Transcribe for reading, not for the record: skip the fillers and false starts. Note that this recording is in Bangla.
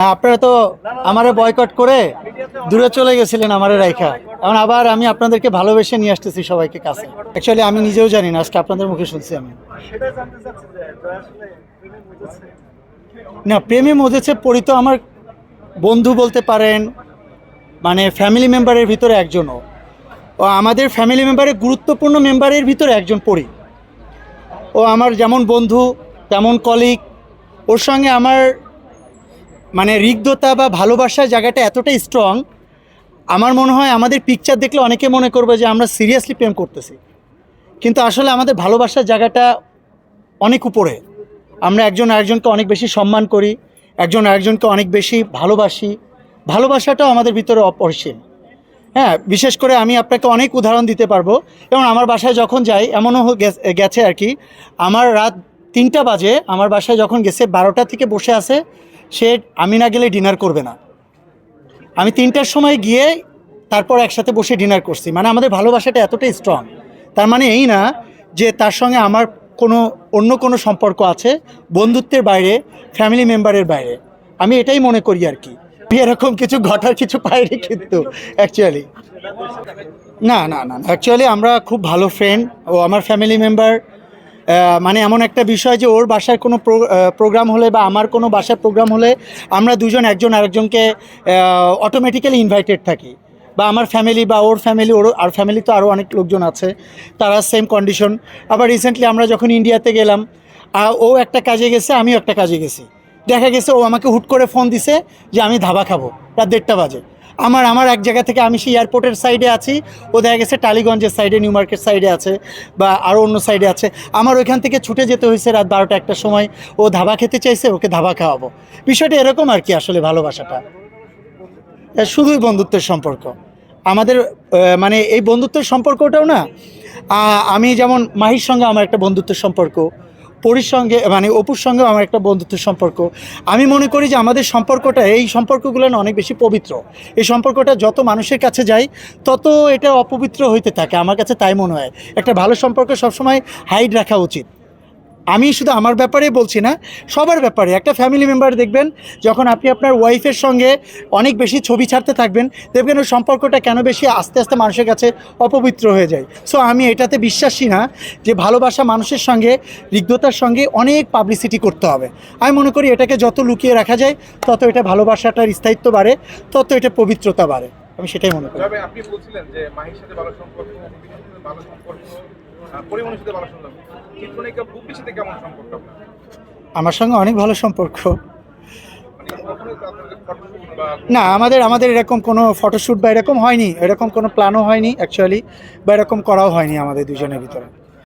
আপনারা তো আমারে বয়কট করে দূরে চলে গেছিলেন আমারে রাইখা। এখন আবার আমি আপনাদেরকে ভালোবেসে নিয়ে আসতেছি সবাইকে কাছে। অ্যাকচুয়ালি আমি নিজেও জানি না, আজকে আপনাদের মুখে শুনছি আমি। না, প্রেমে মজেছে পড়ি তো আমার বন্ধু বলতে পারেন, মানে ফ্যামিলি মেম্বারের ভিতরে একজনও। ও আমাদের ফ্যামিলি মেম্বারের গুরুত্বপূর্ণ মেম্বারের ভিতরে একজন পড়ি। ও আমার যেমন বন্ধু তেমন কলিগ। ওর সঙ্গে আমার মানে হৃদ্যতা বা ভালোবাসার জায়গাটা এতটাই স্ট্রং, আমার মনে হয় আমাদের পিকচার দেখলে অনেকে মনে করবে যে আমরা সিরিয়াসলি প্রেম করতেছি, কিন্তু আসলে আমাদের ভালোবাসার জায়গাটা অনেক উপরে। আমরা একজন আরেকজনকে অনেক বেশি সম্মান করি, একজন আরেকজনকে অনেক বেশি ভালোবাসি। ভালোবাসাটাও আমাদের ভিতরে অপরিসীম। হ্যাঁ, বিশেষ করে আমি আপনাকে অনেক উদাহরণ দিতে পারবো। যেমন আমার বাসায় যখন যাই, এমনও গেছে আর কি, আমার রাত 3টা বাজে আমার বাসায় যখন গেছে, 12টা থেকে বসে আছে সে, আমি না গেলে ডিনার করবে না। আমি 3টার সময় গিয়ে তারপর একসাথে বসে ডিনার করছি। মানে আমাদের ভালোবাসাটা এতটাই স্ট্রং। তার মানে এই না যে তার সঙ্গে আমার অন্য কোনো সম্পর্ক আছে বন্ধুত্বের বাইরে, ফ্যামিলি মেম্বারের বাইরে। আমি এটাই মনে করি আর কি। এরকম কিছু ঘটার কিছু পাইনি কিন্তু অ্যাকচুয়ালি। না না না, অ্যাকচুয়ালি আমরা খুব ভালো ফ্রেন্ড। ও আমার ফ্যামিলি মেম্বার। মানে এমন একটা বিষয় যে ওর বাসার কোনো প্রোগ্রাম হলে বা আমার কোনো বাসার প্রোগ্রাম হলে আমরা দুজন একজন আরেকজনকে অটোমেটিক্যালি ইনভাইটেড থাকি। বা আমার ফ্যামিলি বা ওর ফ্যামিলি, আর ফ্যামিলি তো আরও অনেক লোকজন আছে, তারা সেম কন্ডিশন। আবার রিসেন্টলি আমরা যখন ইন্ডিয়াতে গেলাম, ও একটা কাজে গেছে, আমিও একটা কাজে গেছি। দেখা গেছে ও আমাকে হুট করে ফোন দিছে যে আমি ধাবা খাবো রাত 1:30 বাজে। আমার এক জায়গা থেকে, আমি সেই এয়ারপোর্টের সাইডে আছি, ও দেখা গেছে টালিগঞ্জের সাইডে, নিউ মার্কেট সাইডে আছে বা আরও অন্য সাইডে আছে। আমার ওইখান থেকে ছুটে যেতে হয়েছে রাত 12টা 1টার সময়। ও ধাবা খেতে চাইছে, ওকে ধাবা খাওয়াবো। বিষয়টা এরকম আর কি। আসলে ভালোবাসাটা শুধুই বন্ধুত্বের সম্পর্ক আমাদের। মানে এই বন্ধুত্বের সম্পর্কটাও না, আমি যেমন মাহির সঙ্গে আমার একটা বন্ধুত্বের সম্পর্ক, পরির সঙ্গে মানে অপুর সঙ্গেও আমার একটা বন্ধুত্বের সম্পর্ক। আমি মনে করি যে আমাদের সম্পর্কটা, এই সম্পর্কগুলো না অনেক বেশি পবিত্র। এই সম্পর্কটা যত মানুষের কাছে যায় তত এটা অপবিত্র হইতে থাকে, আমার কাছে তাই মনে হয়। একটা ভালো সম্পর্ক সবসময় হাইড রাখা উচিত। আমি শুধু আমার ব্যাপারে বলছি না, সবার ব্যাপারে। একটা ফ্যামিলি মেম্বার দেখবেন, যখন আপনি আপনার ওয়াইফের সঙ্গে অনেক বেশি ছবি ছাড়তে থাকবেন, দেখবেন ওই সম্পর্কটা কেন বেশি আস্তে আস্তে মানুষের কাছে অপবিত্র হয়ে যায়। সো আমি এটাতে বিশ্বাসী না যে ভালোবাসা মানুষের সঙ্গে, হৃদ্যতার সঙ্গে অনেক পাবলিসিটি করতে হবে। আমি মনে করি এটাকে যত লুকিয়ে রাখা যায় তত এটা ভালোবাসাটার স্থায়িত্ব বাড়ে, তত এটা পবিত্রতা বাড়ে। আমি সেটাই মনে করি। আপনি বলছিলেন যে মাহির সাথে ভালো সম্পর্ক, ভালো সম্পর্ক, পরিমণির সাথে ভালো সম্পর্ক, চিত্রনায়িকা বুবলির সাথে কেমন সম্পর্ক আপনার? আমার সঙ্গে অনেক ভালো সম্পর্ক। মানে কখনোই তো আপনাদের ফটোশুট বা না, আমাদের এরকম কোনো ফটোশ্যুট বা এরকম হয়নি, এরকম কোনো প্ল্যানও হয়নি অ্যাকচুয়ালি, বা এরকম করাও হয়নি আমাদের দুজনের ভিতরে।